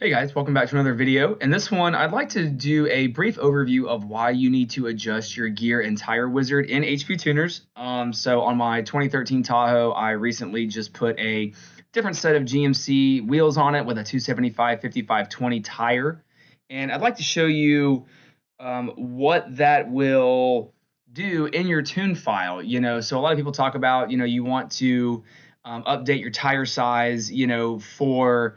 Hey guys, welcome back to another video. In this one, I'd like to do a brief overview of why you need to adjust your gear and tire wizard in HP tuners. So on my 2013 Tahoe, I recently just put a different set of GMC wheels on it with a 275/55/20 tire. And I'd like to show you what that will do in your tune file. So a lot of people talk about, you want to update your tire size, for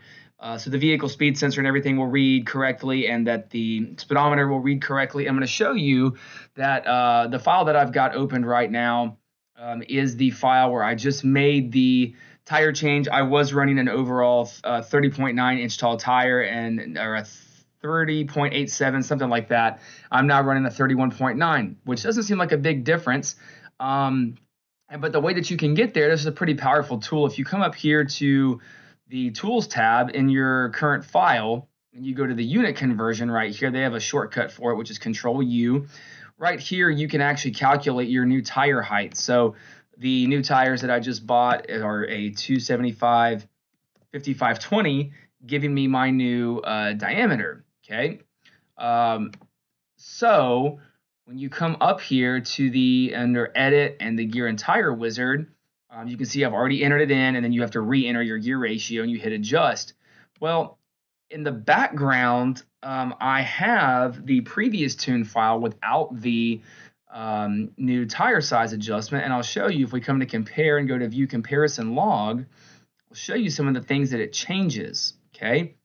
so the vehicle speed sensor and everything will read correctly and that the speedometer will read correctly. I'm going to show you that the file that I've got opened right now is the file where I just made the tire change. I was running an overall 30.9 inch tall tire or a 30.87, something like that. I'm now running a 31.9, which doesn't seem like a big difference. But the way that you can get there, this is a pretty powerful tool. If you come up here to the tools tab in your current file and you go to the unit conversion right here, they have a shortcut for it, which is Control U. Right here, you can actually calculate your new tire height. So the new tires that I just bought are a 275/55/20, giving me my new diameter. Okay. So when you come up here to the under Edit and the Gear and Tire Wizard, you can see I've already entered it in, and then you have to re-enter your gear ratio and you hit adjust. Well, in the background, I have the previous tune file without the new tire size adjustment, and I'll show you if we come to compare and go to view comparison log, I'll show you some of the things that it changes. Okay,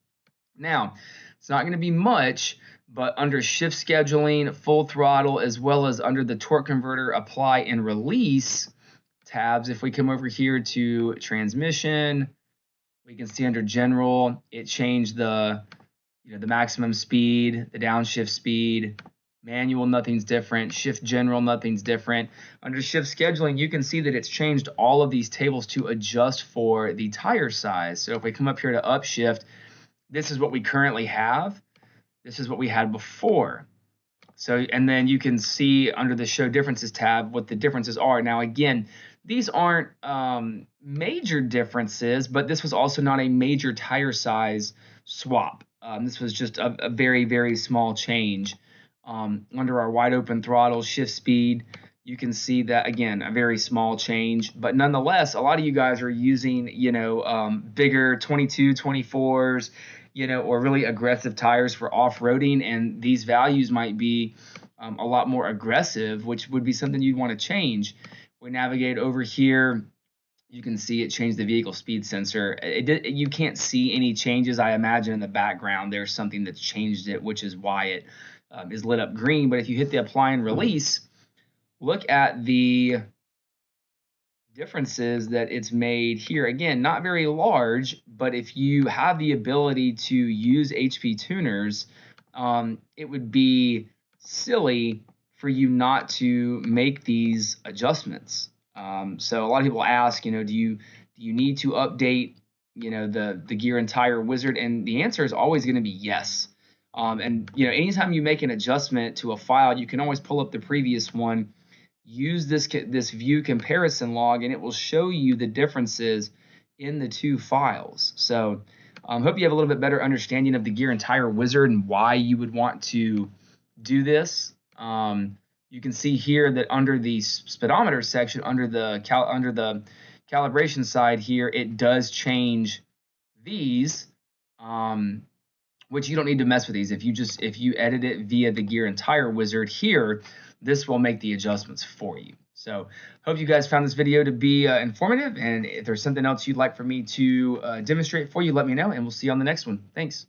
now it's not going to be much, but under shift scheduling, full throttle, as well as under the torque converter apply and release tabs, if we come over here to transmission, we can see under general it changed the maximum speed, the downshift speed. Manual, nothing's different. Shift general, nothing's different. Under shift scheduling, you can see that it's changed all of these tables to adjust for the tire size. So if we come up here to upshift, this is what we currently have. This is what we had before. So, and then you can see under the show differences tab what the differences are. Now again, these aren't major differences, but this was also not a major tire size swap. This was just a very, very small change. Under our wide open throttle shift speed, you can see that again, a very small change, but nonetheless, a lot of you guys are using, bigger 22, 24s, or really aggressive tires for off-roading, and these values might be a lot more aggressive, which would be something you'd want to change. We navigate over here, you can see it changed the vehicle speed sensor. You can't see any changes. I imagine in the background there's something that's changed it, which is why it is lit up green. But if you hit the apply and release, look at the differences that it's made here. Again, not very large, but if you have the ability to use HP tuners, it would be silly for you not to make these adjustments. So a lot of people ask, do you need to update, the gear and tire wizard? And the answer is always going to be yes. And anytime you make an adjustment to a file, you can always pull up the previous one, use this view comparison log, and it will show you the differences in the two files. So hope you have a little bit better understanding of the gear and tire wizard and why you would want to do this. You can see here that under the speedometer section, under the calibration side here, it does change these, which you don't need to mess with these. If you edit it via the gear and tire wizard here, this will make the adjustments for you. So hope you guys found this video to be informative, and if there's something else you'd like for me to demonstrate for you, let me know, and we'll see you on the next one. Thanks.